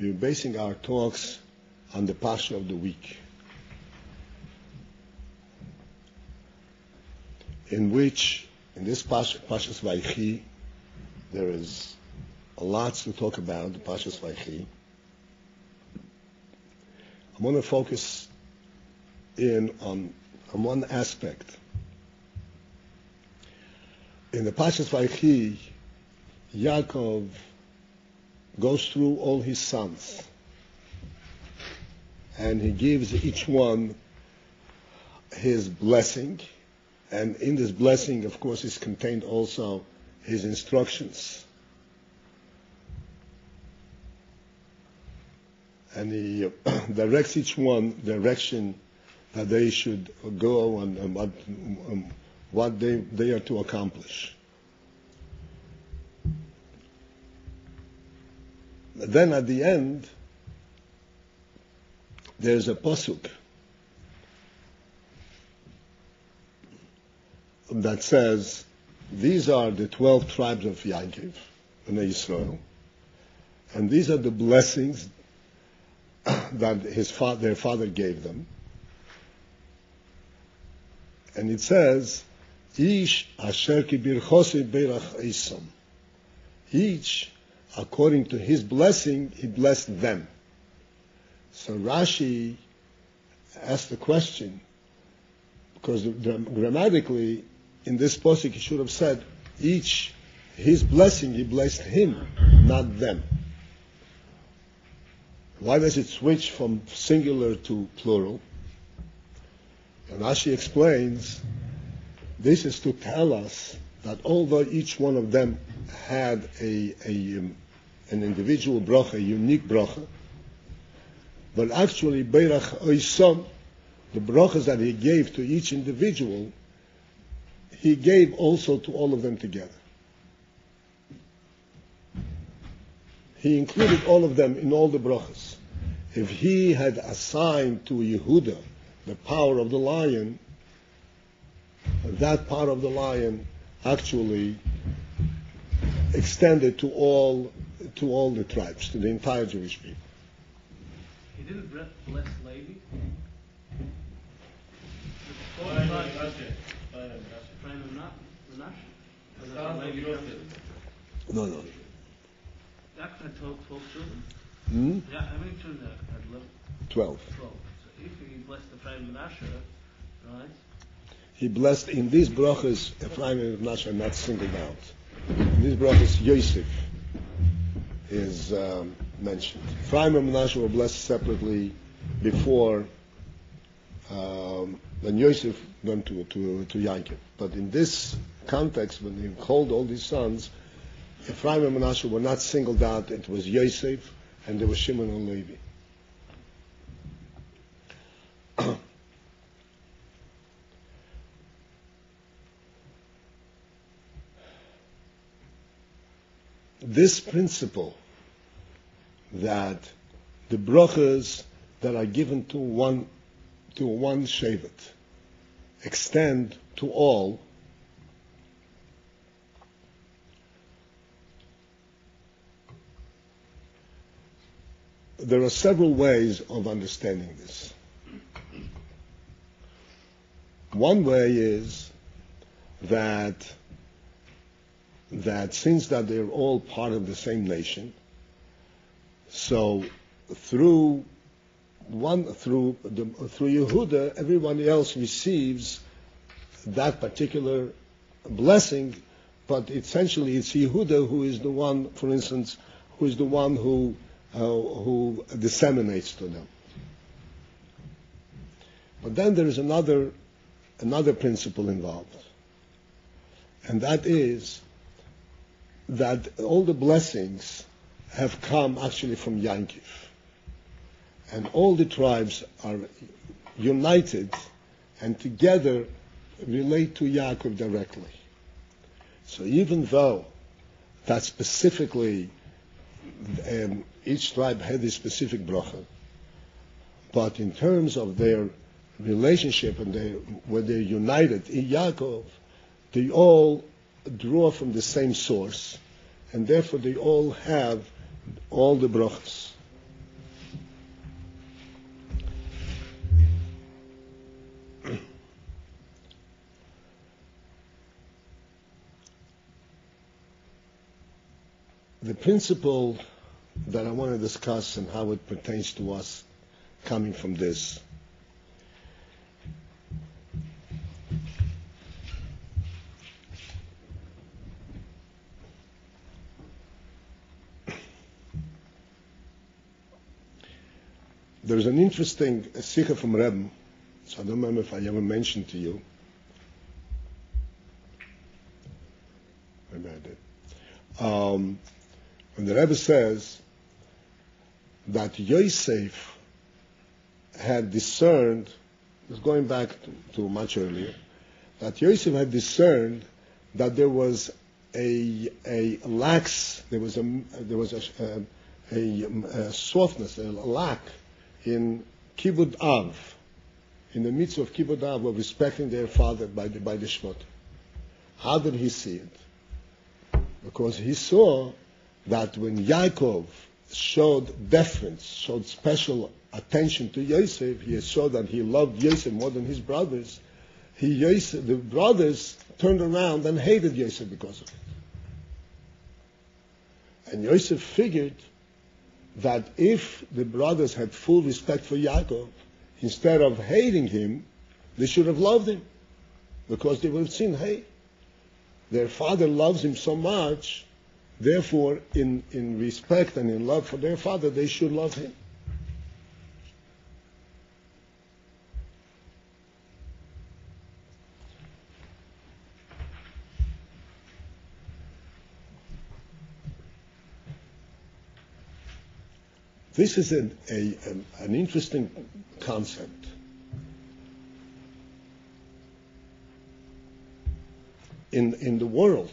we're basing our talks on the Pasha of the week, in which, in this Pashas Vayechi, there is a lot to talk about, the Pashas Vayechi. I want to focus in on one aspect. In the Pashas Vayechi, Yaakov goes through all his sons, and he gives each one his blessing, and in this blessing, of course, is contained also his instructions. And he directs each one direction that they should go and what they are to accomplish. Then at the end, there's a pasuk that says, these are the 12 tribes of Yaakov, Bnei Yisrael, and these are the blessings that their father gave them. And it says, Ish asher ki birchosi beirach Esam. Each, according to his blessing, he blessed them. So Rashi asked the question, because grammatically, in this pasuk, he should have said, each, his blessing, he blessed him, not them. Why does it switch from singular to plural? And Rashi explains, this is to tell us that although each one of them had an individual bracha, a unique bracha, but actually, Beirach Oisam, the brachas that he gave to each individual, he gave also to all of them together. He included all of them in all the brachas. If he had assigned to Yehuda the power of the lion, that power of the lion actually extended to all the tribes, to the entire Jewish people. He didn't bless Levi. No. Yaakov had 12 children. Yeah, how many children had 12. 12. So if he blessed Ephraim and Manasseh, right? He blessed in these brachas, Ephraim and Manasseh are not singled out. In these brachas, Yosef is mentioned. Ephraim and Manasseh were blessed separately before, then Yosef went to Yaakov. But in this context, when he called all these sons, Ephraim and Manasseh were not singled out. It was Yosef, and there was Shimon and Levi. This principle that the brachas that are given to one shevet extend to all, there are several ways of understanding this. One way is that since that they're all part of the same nation, so through Yehuda, everyone else receives that particular blessing, but essentially it's Yehuda who is the one, for instance, who is the one who disseminates to them. But then there is another principle involved, and that is that all the blessings have come actually from Yaakov, and all the tribes are united and together relate to Yaakov directly. So even though that specifically each tribe had a specific bracha, but in terms of their relationship and when they're united in Yaakov, they all draw from the same source, and therefore they all have all the brachas. The principle that I want to discuss and how it pertains to us coming from this. There's an interesting sikha from Rabbi, so I don't remember if I ever mentioned to you. Maybe I did. When the Rebbe says that Yosef had discerned, it's going back to much earlier, that Yosef had discerned that there was a lax, there was a softness, a lack in Kibud Av, in the midst of Kibud Av, of respecting their father by the Shvot. How did he see it? Because he saw that when Yaakov showed deference, showed special attention to Yosef, he showed that he loved Yosef more than his brothers. The brothers turned around and hated Yosef because of it. And Yosef figured that if the brothers had full respect for Yaakov, instead of hating him, they should have loved him. Because they would have seen, hey, their father loves him so much, therefore, in respect and in love for their father, they should love him. This is an interesting concept. In the world,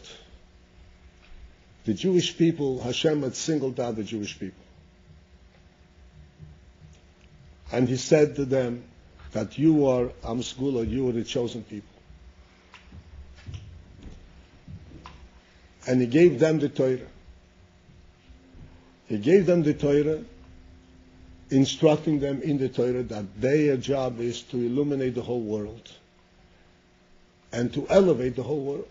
the Jewish people, Hashem had singled out the Jewish people. And he said to them that you are Am Sgula, you are the chosen people. And he gave them the Torah. He gave them the Torah, instructing them in the Torah that their job is to illuminate the whole world and to elevate the whole world.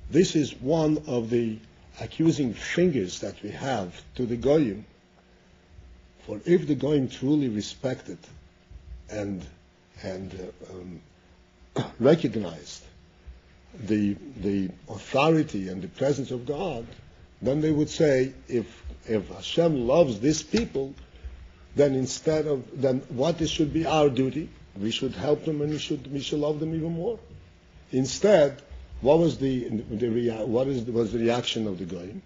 This is one of the accusing fingers that we have to the Goyim. For if the Goyim truly respected and recognized the authority and the presence of God, then they would say, if Hashem loves this people, then what should be our duty? We should help them and we should love them even more. Instead, what was the reaction of the Goyim?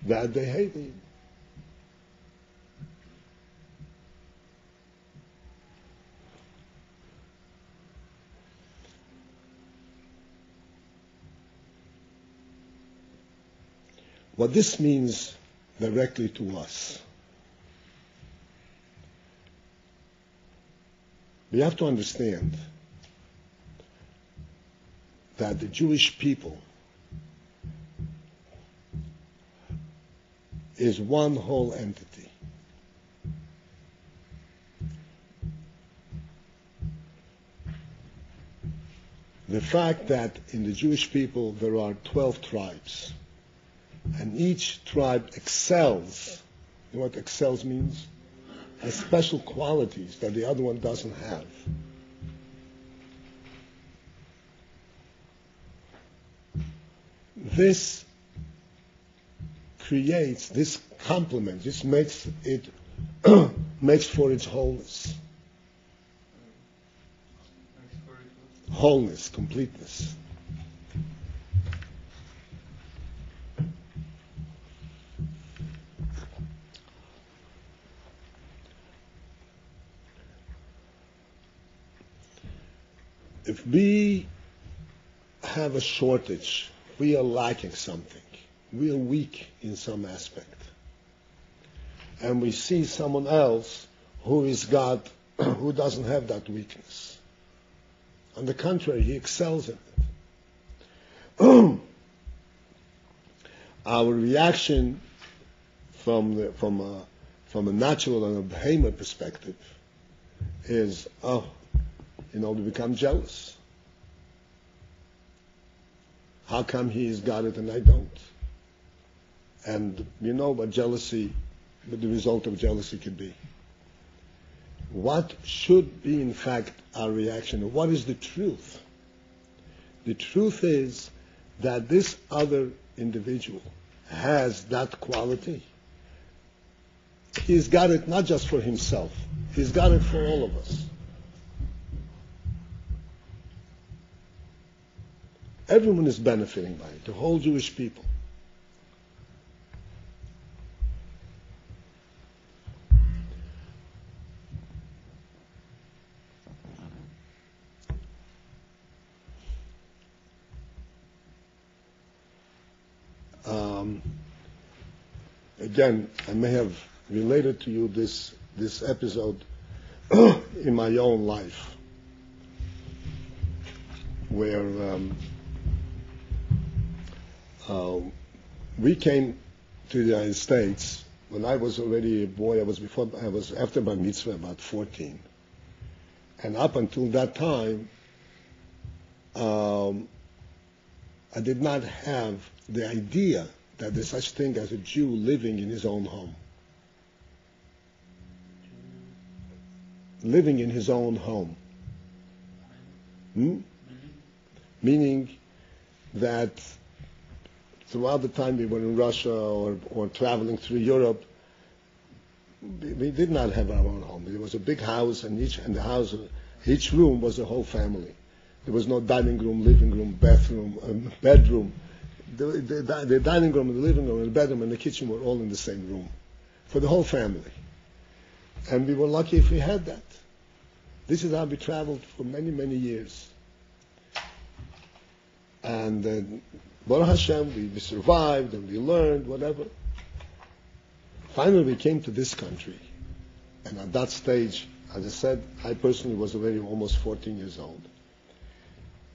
That they hated him. What this means directly to us, we have to understand that the Jewish people is one whole entity. The fact that in the Jewish people there are 12 tribes, and each tribe excels. You know what excels means? Has special qualities that the other one doesn't have. This creates, this complement, this makes it makes for its wholeness. Wholeness, completeness. If we have a shortage, we are lacking something, we are weak in some aspect, and we see someone else who doesn't have that weakness. On the contrary, he excels in it. Our reaction from a natural and a behemoth perspective is, we become jealous. How come he's got it and I don't? And you know what jealousy, what the result of jealousy could be. What should be, in fact, our reaction? What is the truth? The truth is that this other individual has that quality. He's got it not just for himself. He's got it for all of us. Everyone is benefiting by it, the whole Jewish people. Again, I may have related to you this episode in my own life, where we came to the United States when I was already a boy. I was after my mitzvah, about 14, and up until that time, I did not have the idea that there's such thing as a Jew living in his own home. Living in his own home. Meaning that throughout the time we were in Russia or traveling through Europe, we did not have our own home. There was a big house, and each room was a whole family. There was no dining room, living room, bathroom, bedroom. The dining room, and the living room, and the bedroom, and the kitchen were all in the same room for the whole family. And we were lucky if we had that. This is how we traveled for many, many years. And Baruch Hashem, we survived and we learned, whatever. Finally, we came to this country. And at that stage, as I said, I personally was already almost 14 years old.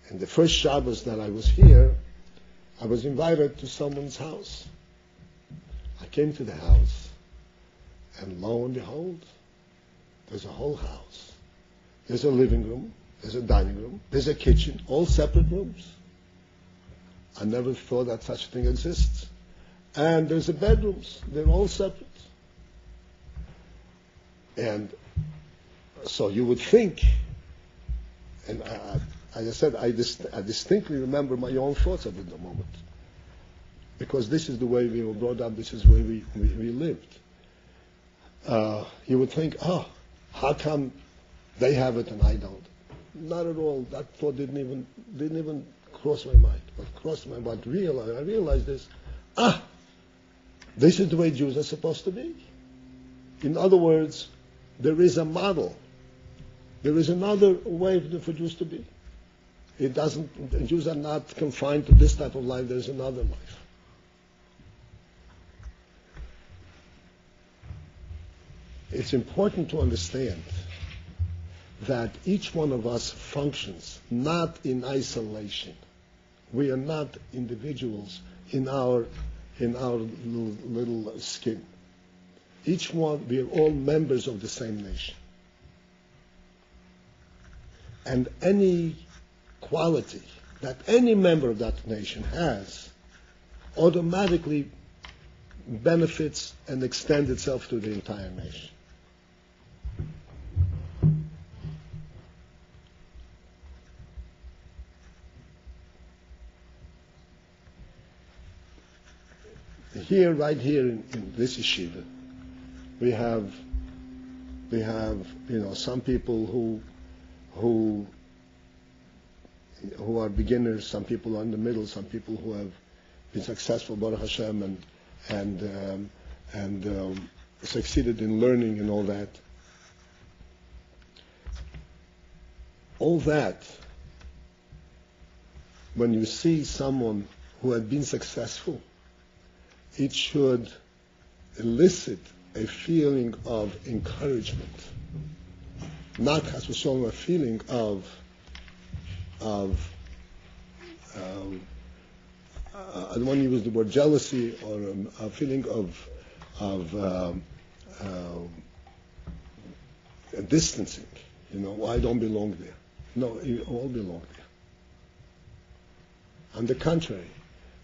And the first Shabbos that I was here, I was invited to someone's house. I came to the house, and lo and behold, there's a whole house. There's a living room, there's a dining room, there's a kitchen, all separate rooms. I never thought that such a thing exists. And there's the bedrooms, they're all separate. And so you would think, and as I said, I distinctly remember my own thoughts at the moment. Because this is the way we were brought up, this is the way we lived. You would think, how come they have it and I don't? Not at all. That thought didn't even cross my mind. What crossed my mind, I realized this. This is the way Jews are supposed to be. In other words, there is a model. There is another way for Jews to be. Jews are not confined to this type of life. There's another life. It's important to understand that each one of us functions not in isolation. We are not individuals in our little skin. Each one, we are all members of the same nation. And any quality that any member of that nation has automatically benefits and extends itself to the entire nation. Right here in this yeshiva, we have some people who are beginners, some people are in the middle, some people who have been successful, Baruch Hashem, and succeeded in learning and all that. All that, when you see someone who had been successful, it should elicit a feeling of encouragement, not as a feeling of I don't want to use the word jealousy, or a feeling of distancing. I don't belong there. No, you all belong there. On the contrary,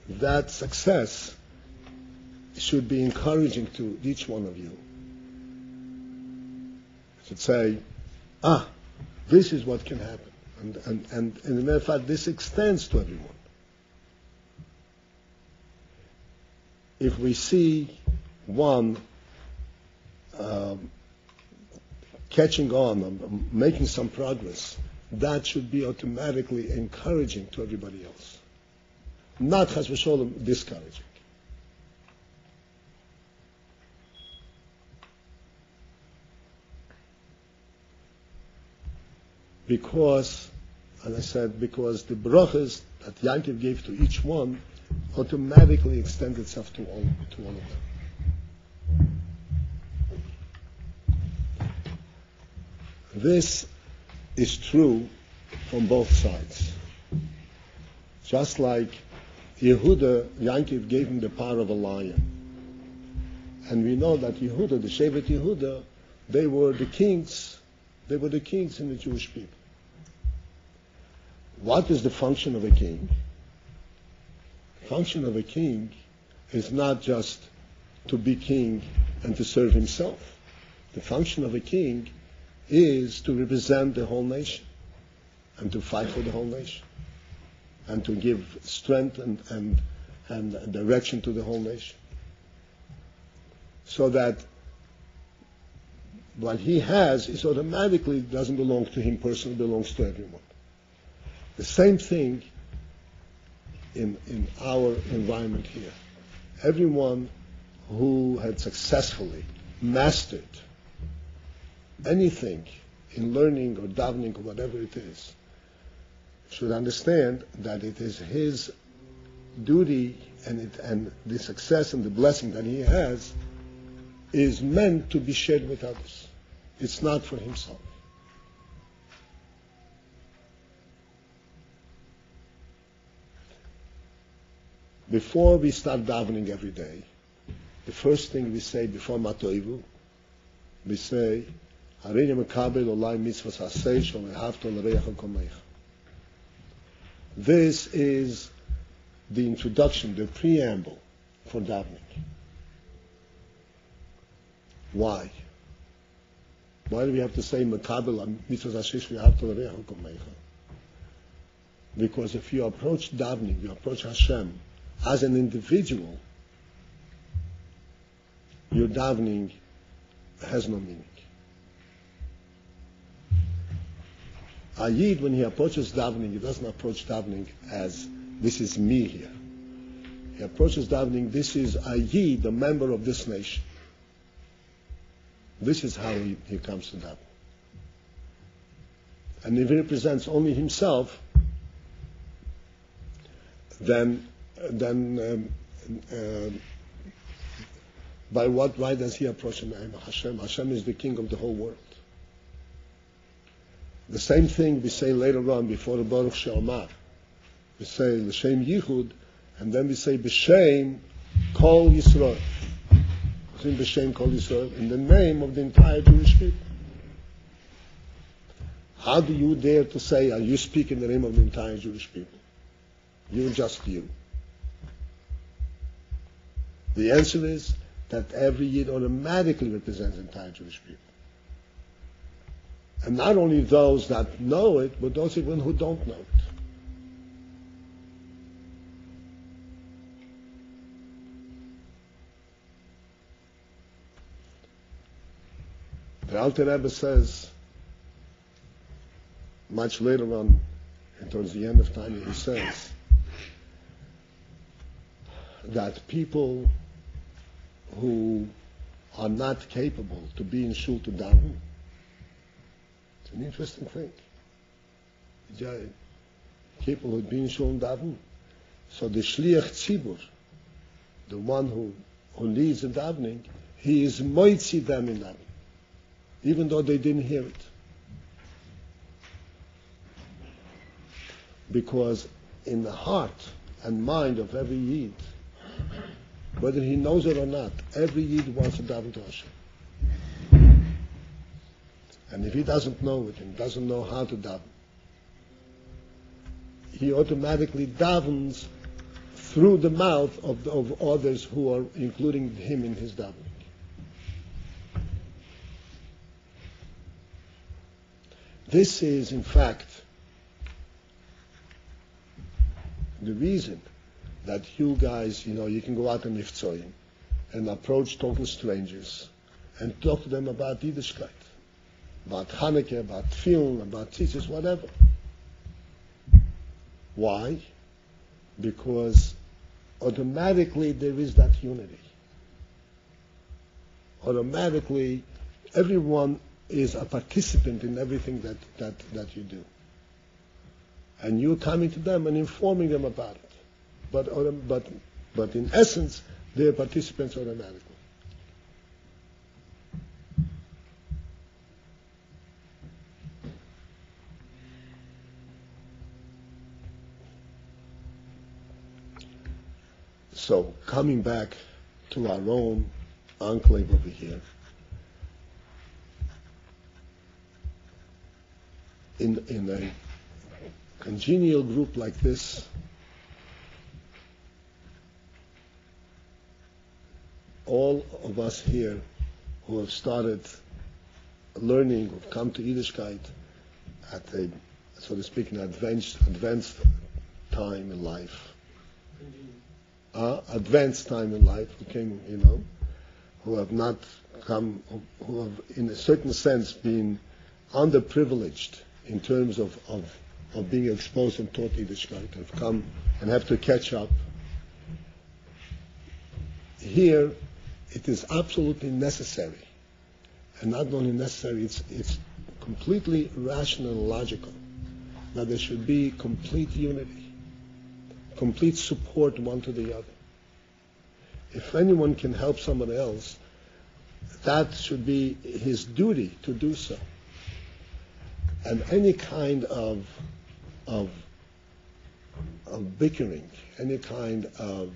that success should be encouraging to each one of you. It should say, this is what can happen. And as a matter of fact, this extends to everyone. If we see one catching on, making some progress, that should be automatically encouraging to everybody else. Not chas v'sholem discouraging. Because, as I said, because the brachas that Yankov gave to each one automatically extend itself to all of them. This is true from both sides. Just like Yehuda, Yankov gave him the power of a lion. And we know that Yehuda, the Shevet Yehuda, they were the kings. They were the kings in the Jewish people. What is the function of a king? The function of a king is not just to be king and to serve himself. The function of a king is to represent the whole nation and to fight for the whole nation and to give strength and direction to the whole nation. So that what he has is automatically doesn't belong to him personally, belongs to everyone. The same thing in our environment here. Everyone who had successfully mastered anything in learning or davening or whatever it is should understand that it is his duty and the success and the blessing that he has is meant to be shared with others. It's not for himself. Before we start davening every day, the first thing we say before Matoivu, we say, this is the introduction, the preamble for davening. Why? Why do we have to say Makabel mitzvahs hashish v'ahavta l'reacha k'omecha? Because if you approach davening, you approach Hashem as an individual, your davening has no meaning. A Yid, when he approaches davening, he doesn't approach davening as, this is me here. He approaches davening, this is a Yid, a member of this nation. This is how he comes to daven. And if he represents only himself, then by what right does he approach the name of Hashem? Hashem is the king of the whole world. The same thing we say later on before the Baruch She'omar. We say L'Shem Yichud, and then we say B'Shem Kol Yisrael. B'Shem Kol Yisrael, in the name of the entire Jewish people. How do you dare to say, you speak in the name of the entire Jewish people? You're just you. The answer is that every Yid automatically represents the entire Jewish people. And not only those that know it, but those even who don't know it. The Alter Rebbe says, much later on, and towards the end of time, he says that people who are not capable to be in shul to daven, it's an interesting thing. People who be in shul and daven, so the shliach tzibur, the one who leads the davening, he is moitzi them in davening, even though they didn't hear it. Because in the heart and mind of every Yid, whether he knows it or not, every Yid wants to daven to Hashem. And if he doesn't know it and doesn't know how to daven, he automatically davens through the mouth of others who are including him in his davening. This is, in fact, the reason that you guys, you can go out on Nifzoyim and approach total strangers and talk to them about Yiddishkeit, about Hanukkah, about Tefillin, about Tzitzis, whatever. Why? Because automatically there is that unity. Automatically, everyone is a participant in everything that you do. And you're coming to them and informing them about it. But in essence, they're participants automatically. So, coming back to our own enclave over here, in a congenial group like this, all of us here who have started learning, who've come to Yiddishkeit at a, so to speak, an advanced time in life, who came, who have not come, who have, in a certain sense, been underprivileged in terms of being exposed and taught Yiddishkeit, have come and have to catch up. Here, it is absolutely necessary, and not only necessary, it's completely rational and logical, that there should be complete unity, complete support one to the other. If anyone can help someone else, that should be his duty to do so. And any kind of bickering, any kind of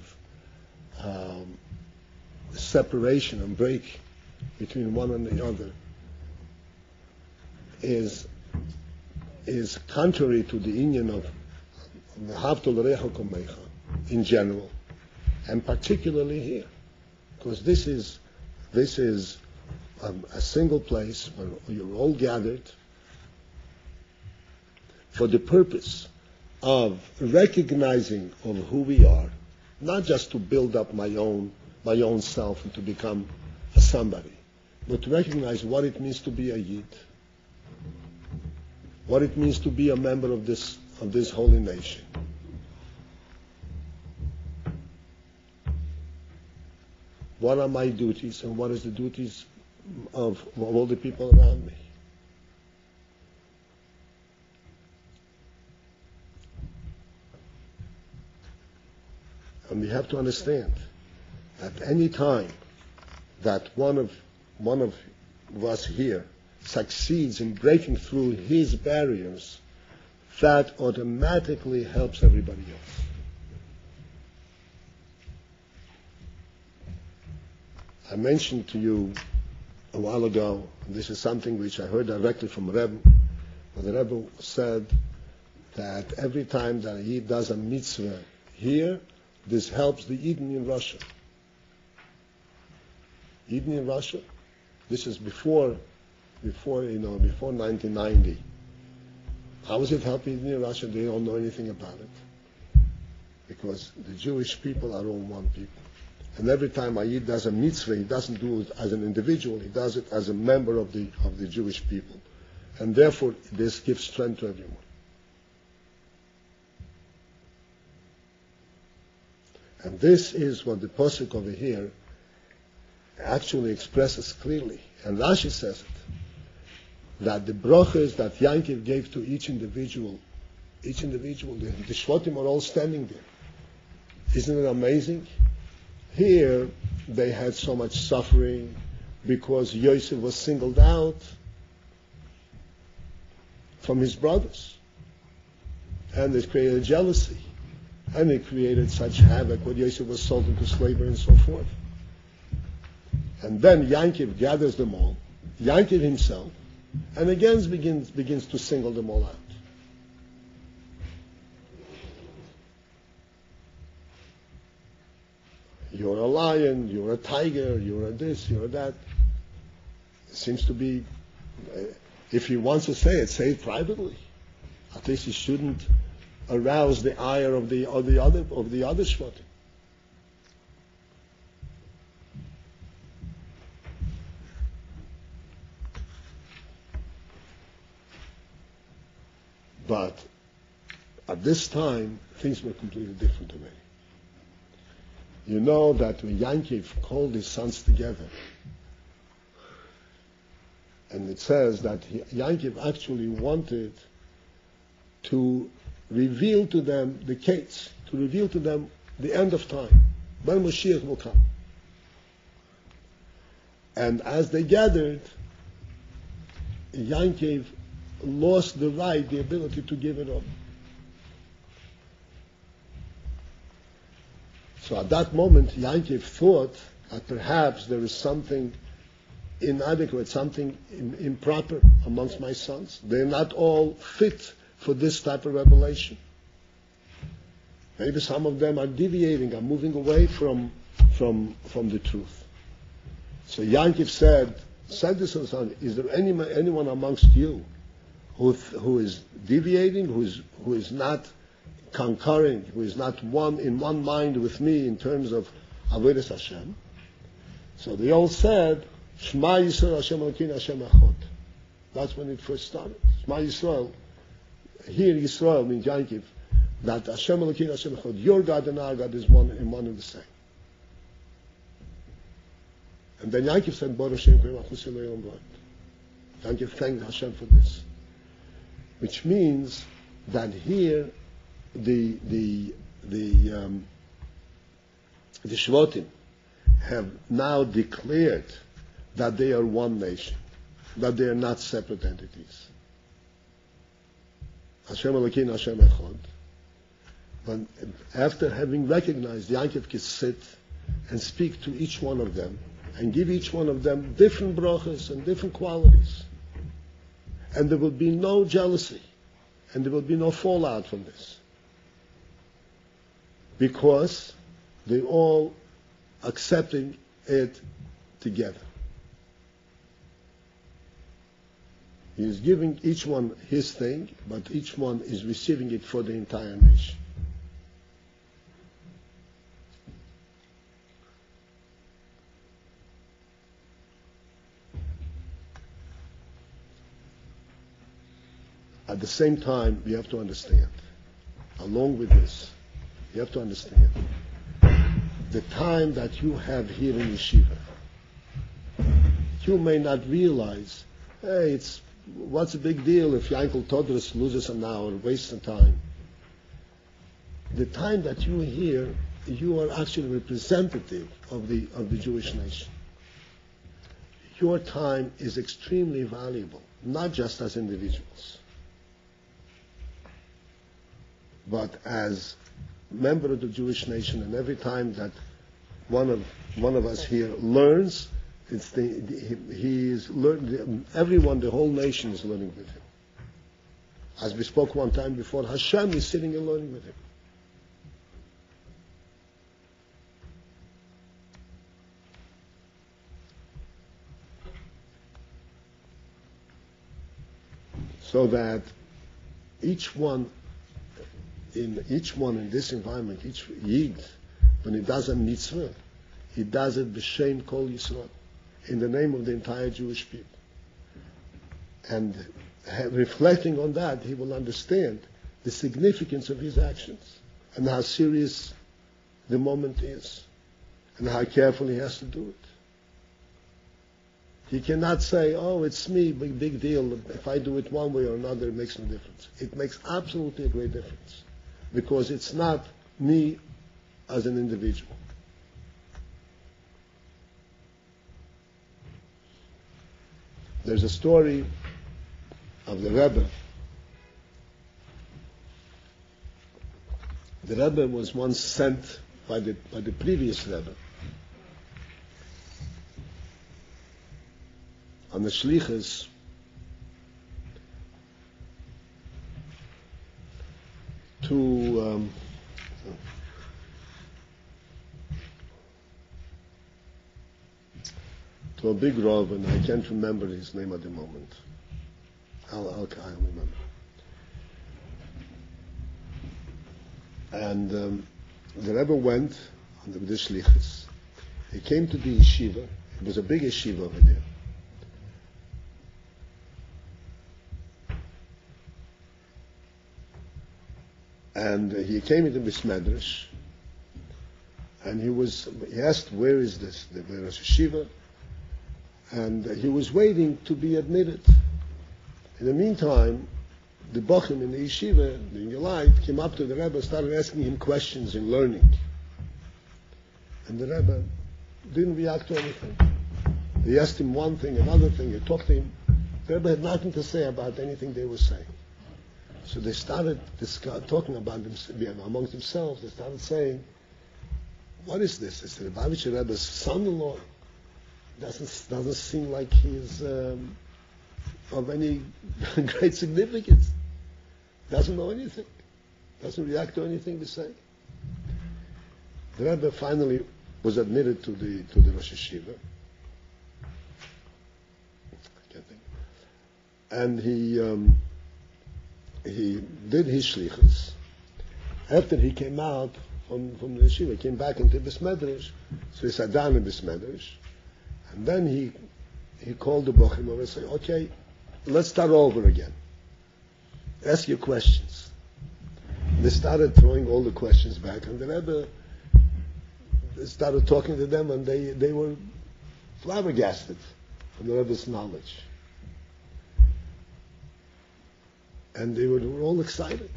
separation and break between one and the other is contrary to the inyan of V'ahavta l'recha kamecha in general, and particularly here, because this is a single place where you're all gathered for the purpose of recognizing of who we are, not just to build up my own self and to become a somebody, but to recognize what it means to be a Yid, what it means to be a member of this holy nation. What are my duties and what is the duties of all the people around me? And we have to understand at any time that one of us here succeeds in breaking through his barriers, that automatically helps everybody else. I mentioned to you a while ago, and this is something which I heard directly from Rabbi, where the Rebbe said that every time that a Yid does a mitzvah here, this helps the Yidden in Russia. Yidden in Russia, this is before 1990. How is it helping Yidden in Russia? They don't know anything about it. Because the Jewish people are all one people. And every time a Yid does a mitzvah, he doesn't do it as an individual, he does it as a member of the Jewish people. And therefore, this gives strength to everyone. And this is what the Pasuk over here actually expresses clearly. And Rashi says it, that the brachas that Yankov gave to each individual, the Shvatim are all standing there. Isn't it amazing? Here, they had so much suffering because Yosef was singled out from his brothers. And it created jealousy. And it created such havoc when Yosef was sold into slavery and so forth. And then Yankov gathers them all, Yankov himself, and again begins to single them all out. You're a lion, you're a tiger, you're a this, you're a that. It seems to be, if he wants to say it privately. At least he shouldn't arouse the ire of the other Shvatim. But at this time, things were completely different already. You know that when Yankov called his sons together, and it says that Yankov actually wanted to reveal to them the case, to reveal to them the end of time, when Mashiach will come. And as they gathered, Yankov lost the right, the ability to give it up. So at that moment, Yankov thought that perhaps there is something inadequate, something improper amongst my sons. They're not all fit for this type of revelation. Maybe some of them are deviating, are moving away from the truth. So Yankov said to his son, is there anyone amongst you who is deviating, who is not concurring, who is not in one mind with me in terms of Avodas Hashem? So they all said, Shema Yisrael Hashem Elokeinu Hashem Echad. That's when it first started. Shema Yisrael. Here Yisrael means Yankov, that Hashem Elokeinu Hashem Echad, your God and our God is one and the same. And then Yankov said, Baruch Hashem Koyim Achus Eloyim B'Ad. Yankov thanked Hashem for this. Which means that here the Shvatim have now declared that they are one nation, that they are not separate entities. Hashem Elokeinu Hashem Echad. But after having recognized, Yankov could sit and speak to each one of them and give each one of them different brachas and different qualities. And there will be no jealousy and there will be no fallout from this. Because they're all accepting it together. He is giving each one his thing, but each one is receiving it for the entire nation. At the same time, we have to understand, along with this, you have to understand the time that you have here in yeshiva. You may not realize, hey, what's the big deal if Yankel Todros loses an hour, wastes some time. The time that you are here, you are actually representative of the Jewish nation. Your time is extremely valuable, not just as individuals, but as member of the Jewish nation. And every time that one of us here learns, he is learning. Everyone, the whole nation is learning with him. As we spoke one time before, Hashem is sitting and learning with him. So that each one in this environment, each Yid, when he does a mitzvah, he does it b'shem kol Yisrael, in the name of the entire Jewish people. And reflecting on that, he will understand the significance of his actions and how serious the moment is and how carefully he has to do it. He cannot say, oh, it's me, big deal. If I do it one way or another, it makes no difference. It makes absolutely a great difference, because it's not me as an individual. There's a story of the Rebbe. The Rebbe was once sent by the previous Rebbe on the shlichus to to a big Rav, and I can't remember his name at the moment. I'll remember. And the Rebbe went on the shlichus. He came to the yeshiva. It was a big yeshiva over there. And he came into this medrash, and he asked, where is this? Where is yeshiva? And he was waiting to be admitted. In the meantime, the bochum in the yeshiva, the Yelite, came up to the Rebbe, started asking him questions in learning. And the Rebbe didn't react to anything. They asked him one thing, another thing, they talked to him. The Rebbe had nothing to say about anything they were saying. So they started talking about them amongst themselves. They started saying, what is this? It's the Vayechi Rebbe's son-in-law. Doesn't seem like he's of any great significance. Doesn't know anything. Doesn't react to anything we say. The Rebbe finally was admitted to the Rosh Yeshiva. I can't think. And he did his shlichus. After he came out from the yeshiva, he came back into the medrash. So he sat down in the medrash, and then he called the bochum over and said, "Okay, let's start over again. Ask your questions." They started throwing all the questions back, and the Rebbe started talking to them, and they were flabbergasted from the Rebbe's knowledge. And they were all excited.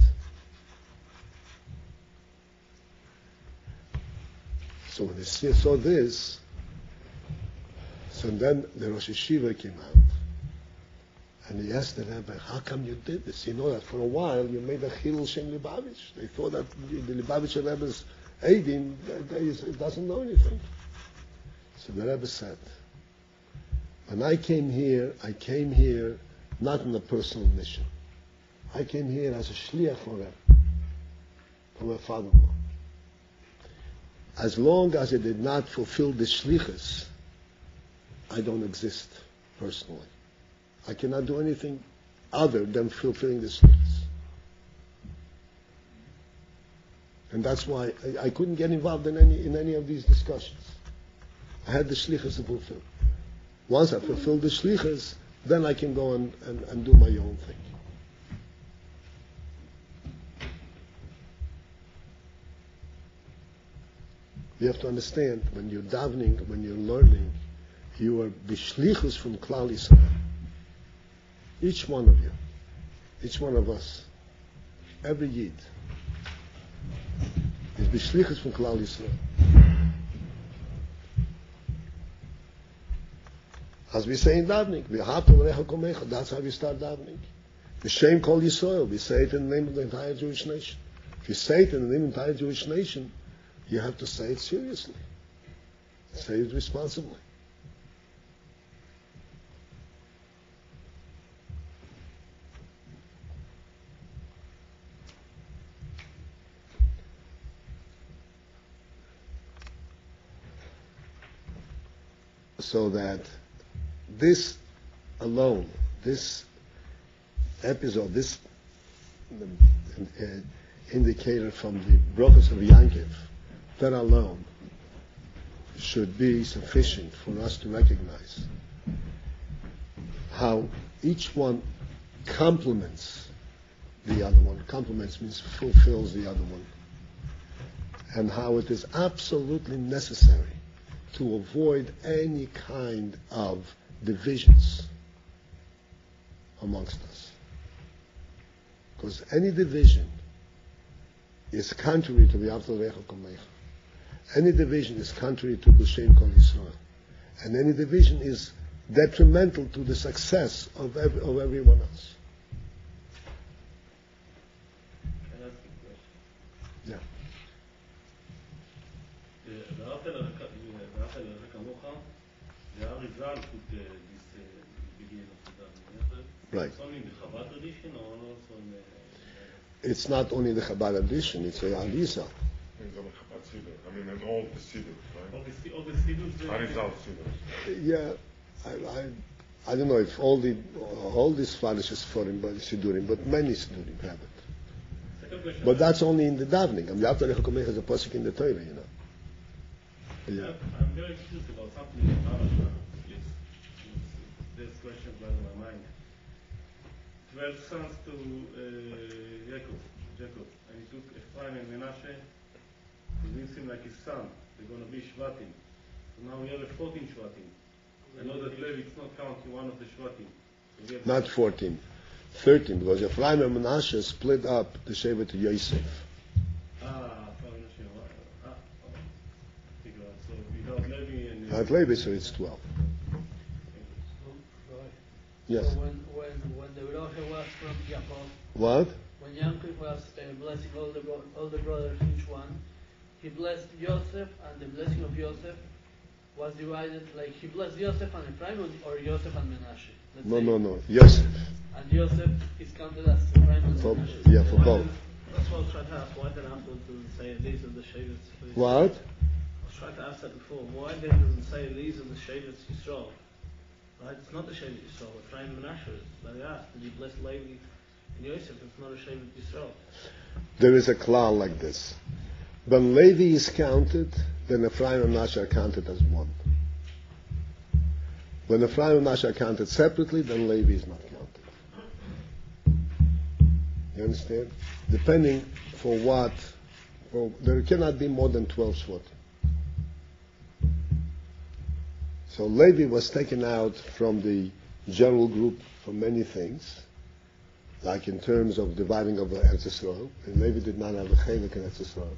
So when they saw this, so then the Rosh Yeshiva came out. And he asked the Rebbe, how come you did this? You know that for a while you made a Chilul Shem Lubavitch. They thought that the Lubavitcher Rebbe's Eidim, it doesn't know anything. So the Rebbe said, when I came here not on a personal mission. I came here as a shliach for my father-in-law. As long as I did not fulfill the shlichus, I don't exist personally. I cannot do anything other than fulfilling the shlichus. And that's why I couldn't get involved in any of these discussions. I had the shlichus to fulfill. Once I fulfill the shlichus, then I can go and do my own thing. You have to understand, when you're davening, when you're learning, you are b'shlichus from Klal Yisrael. Each one of you, each one of us, every Yid, is b'shlichus from Klal Yisrael. As we say in davening, that's how we start davening. B'shem Kol Yisrael, we say it in the name of the entire Jewish nation. If you say it in the name of the entire Jewish nation, you have to say it seriously. Say it responsibly. So that this alone, this episode, this indicator from the brachos of Yankiv, that alone should be sufficient for us to recognize how each one complements the other one. Complements means fulfills the other one. And how it is absolutely necessary to avoid any kind of divisions amongst us. Because any division is contrary to the Vayechi Komecha. Any division is contrary to B'Shem Kol Yisrael. And any division is detrimental to the success of everyone else. Can I ask a question? Yeah. ואהבת לרעך כמוך, the Arizal put this beginning of the Dhamma. Right. It's only in the Chabad tradition or also in the... It's not only the Chabad tradition, it's a Arizal. I mean, and all the Siddur, right? All the Siddhus... Arizal Siddur. Yeah, I don't know if all these flourishes for him, but Sidurim, but many Sidurim have it. But that's only in the davening. I mean, after the Hakomech is a pasuk in the Torah, you know. Yeah. I'm very curious about something in Parasha. This question blows my mind. 12 sons to Jacob, and he took Ephraim and Menashe. He didn't seem like his son. They're going to be Shvatim. So now we have 14 Shvatim. I know that Levi is not counting one of the Shvatim. So not 14, 13, because Ephraim and Menashe split up the Shevet to Yosef. So without Levi and... Not Levi, so it's 12. Yes. So when the Roche was from Jacob, What? when Yaakov was blessing all the brothers, each one, he blessed Yosef, and the blessing of Yosef was divided, like he blessed Yosef and Ephraim, or Yosef and Menashe. No. Yosef. And Yosef is counted as Ephraim and Menashe. Yeah, for both. That's what I was trying to ask. Why then afterwards doesn't say these are the Shavits? What? I was trying to ask that before. Why then doesn't say these are the Shavits Yisrael? Right? It's not the Shevet Yisrael. Ephraim and Menashe. Like they asked, did you bless Levi and Yosef? It's not a Shevet Yisrael. There is a klal like this. When Levi is counted, then Ephraim and Menashe are counted as one. When Ephraim and Menashe are counted separately, then Levi is not counted. You understand? Depending for what, there cannot be more than 12 shvatim. So Levi was taken out from the general group for many things, like in terms of dividing of the Eretz Yisrael, and Levi did not have a chelik in Eretz Yisrael.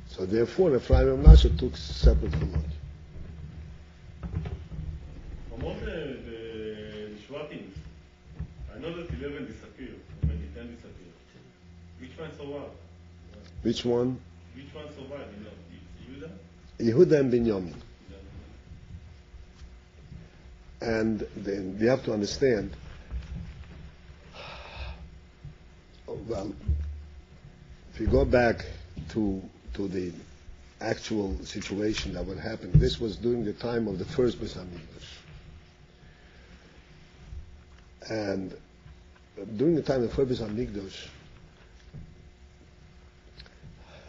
So therefore, Ephraim and Menashe took separate chalot. Among the Shvatim, I know that 11 disappeared, maybe 10 disappeared. Which one survived? Which one? Which one survived? You know, Yehuda? Yehuda and Binyamin. And then we have to understand, well, if you go back to the actual situation that would happen, this was during the time of the first Beis Hamikdash. And during the time of the first Beis Hamikdash,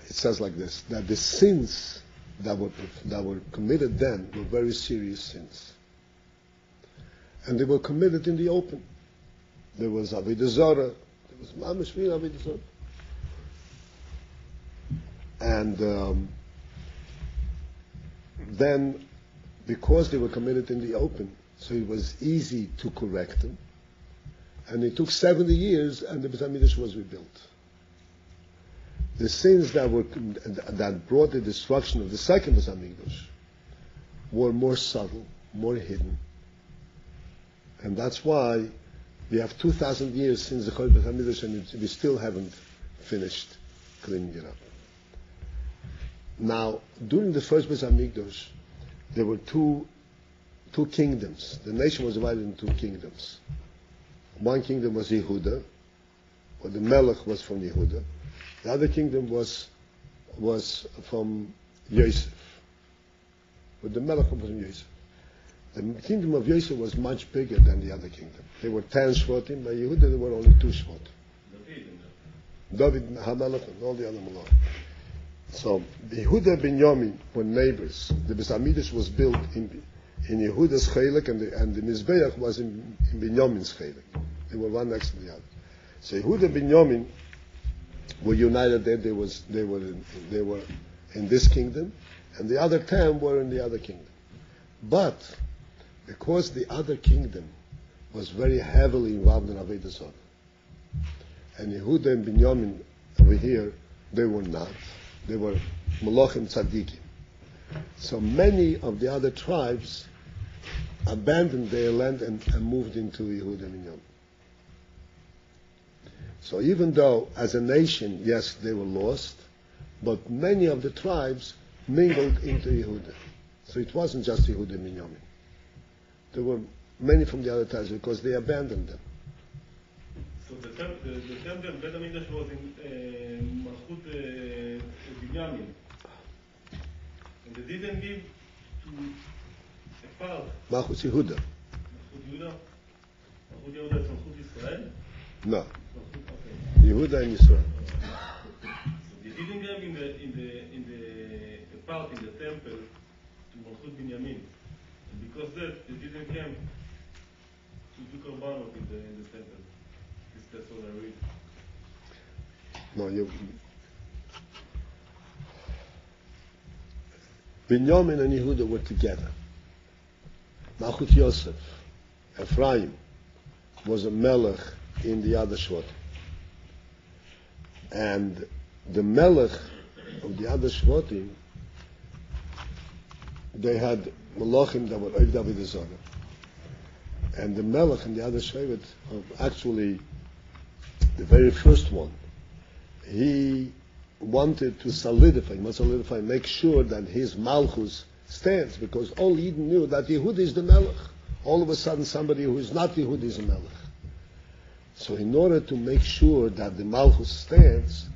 it says like this, that the sins that were committed then were very serious sins. And they were committed in the open. There was Avodah Zarah, there was Mamish Real Avodah Zarah. And then, because they were committed in the open, so it was easy to correct them. And it took 70 years, and the Beis Hamikdash was rebuilt. The sins that brought the destruction of the second Beis Hamikdash were more subtle, more hidden. And that's why we have 2,000 years since the Chol Beis Hamikdash, and we still haven't finished cleaning it up. Now, during the first Beis Hamikdash, there were two kingdoms. The nation was divided into two kingdoms. One kingdom was Yehuda, or the Melech was from Yehuda. The other kingdom was from Yosef. But the Melech was from Yosef. The kingdom of Yosef was much bigger than the other kingdom. There were 10 Shvatim, by Yehuda there were only 2 Shvatim. David, Hamelech, and all the other Malach. So, Yehuda and Binyamin were neighbors. The Beis Hamikdash was built in Yehuda's chelik, and the Mizbeach was in Binyamin's chelik. They were one next to the other. So Yehuda and Binyamin were united there. They were in this kingdom, and the other 10 were in the other kingdom. But because the other kingdom was very heavily involved in Avodah Zarah, and Yehuda and Binyamin over here, they were not. They were Malachim Tzaddikim. So many of the other tribes abandoned their land and moved into Yehuda and Binyamin. So even though, as a nation, yes, they were lost, but many of the tribes mingled into Yehuda. So it wasn't just Yehuda and Binyamin. There were many from the other tribes because they abandoned them. So the temple, Beit HaMikdash was in Malchut Binyamin. And they didn't give to a part. Malchut Yehuda. יהודה? מלכות יהודה זה מלכות ישראל? No. Okay. Yehuda and Yisrael. They didn't have in the part in the temple to Malchut Binyamin. And because that, they didn't come to do Korbanot in the temple. That's what I read. No, Binyamin and Yehuda were together. Malchut Yosef, Ephraim, was a melech in the other Shvatim. And the melech of the other Shvatim, they had Malachim that were Oiv David Zara. And the melech in the other Shvatim, actually the very first one, he wanted to solidify, make sure that his Malchus stands, because all Yidden knew that Yehud is the melech. All of a sudden somebody who is not Yehud is a melech. So in order to make sure that the Malchus stands,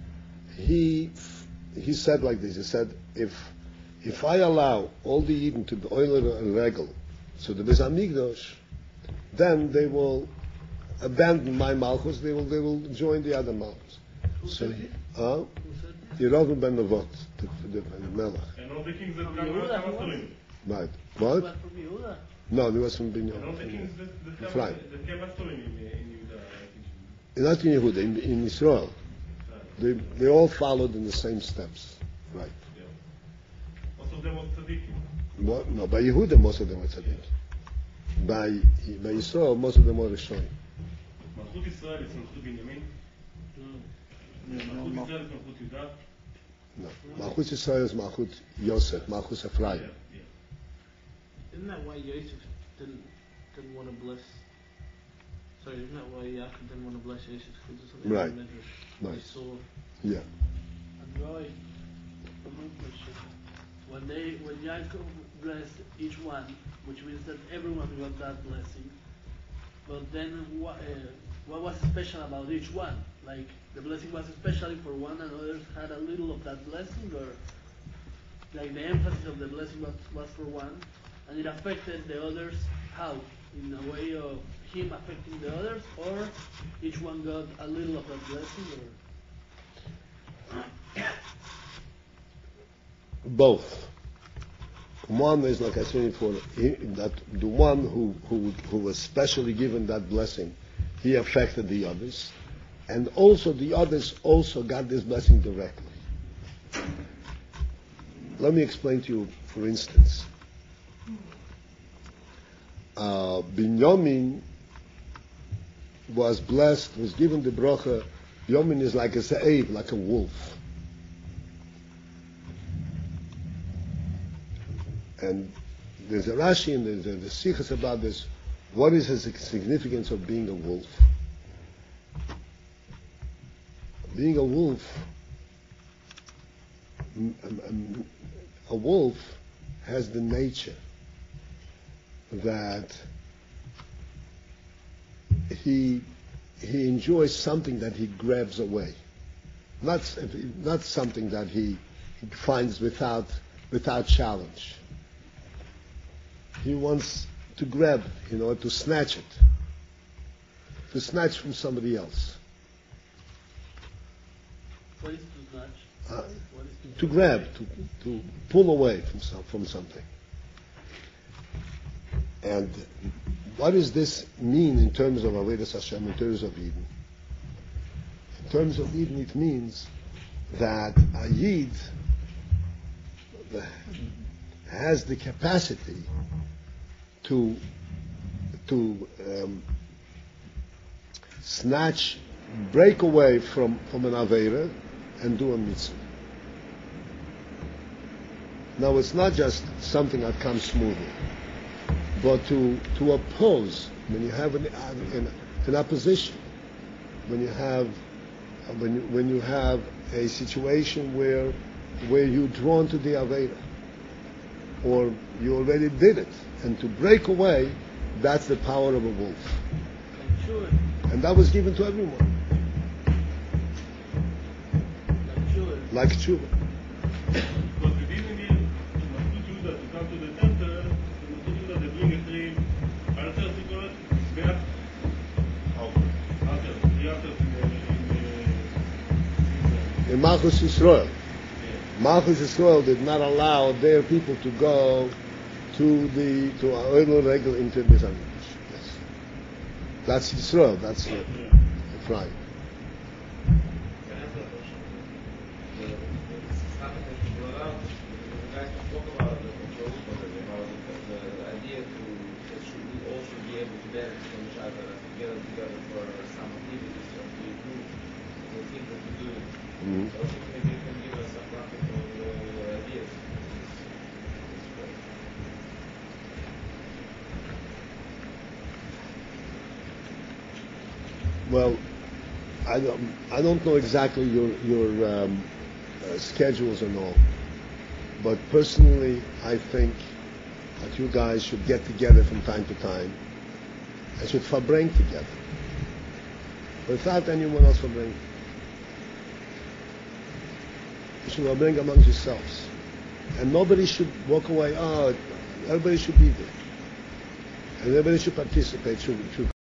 he said like this, he said, if I allow all the Yidden to be oiler and regal, so the Beis HaMikdash, then they will abandon my Malchus, they will join the other Malchus. So, Yerovam ben Nevat, the Melech. And all the kings that come after him. Right. What? From Yehuda? No, he was from Binyamin. And all the kings that came after him in Yehuda. Not in Yehuda, in Israel. They all followed in the same steps. Right. Yeah. Most of them were tzaddikim. What? No, by Yehuda most of them were tzaddik. By Israel most of them were Rishonim. Malchut Israel is Malchut Binyamin. Malchut Israel is Malchut Yehuda. No. Malchut Israel is Malchut Yosef, Malchut Ephraim. Yeah. Isn't that why Yosef didn't want to bless? Sorry, isn't that why Yaakov didn't want to bless Yosef? Because of something Right. in the Midrash. Right. He saw. Yeah. And Roy, when Yaakov blessed each one, which means that everyone got that blessing. But then what was special about each one? Like the blessing was especially for one, and others had a little of that blessing, or like the emphasis of the blessing was for one, and it affected the others. How? In a way of him affecting the others, or each one got a little of that blessing, or Both. One is, like I said before, that the one who was specially given that blessing, he affected the others, and also the others also got this blessing directly. Let me explain to you, for instance. Binyamin was blessed, was given the bracha. Binyamin is like a se'ev, like a wolf. And there's a Rashi and there's the Sikhs about this. What is the significance of being a wolf? Being a wolf, a wolf has the nature that he enjoys something that he grabs away, not something that he finds without challenge. He wants to grab, to snatch it, to snatch from somebody else. what is to snatch? What is To grab, to pull away from something. And what does this mean in terms of Avodas Hashem, in terms of Eden? In terms of Eden, it means that a Yid has the capacity to snatch, break away from an Aveira and do a mitzvah. Now, it's not just something that comes smoothly, but to oppose, when you have an opposition, when you have a situation where you're drawn to the Aveira, or you already did it, and to break away, that's the power of a wolf. Sure. And that was given to everyone. Like tshuva. Because we didn't need Malchut Yehuda to come to the temple, Malchut Yehuda they bring a tree, answer to God, Malchus Yisrael. Malchus Yisrael did not allow their people to go to Oil Regel into the Yes. That's Yisrael. That's right. Well, I don't know exactly your schedules and all, but personally, I think that you guys should get together from time to time and should verbring together, without anyone else verbring. You should verbring amongst yourselves, and nobody should walk away. Oh, everybody should be there, and everybody should participate. Should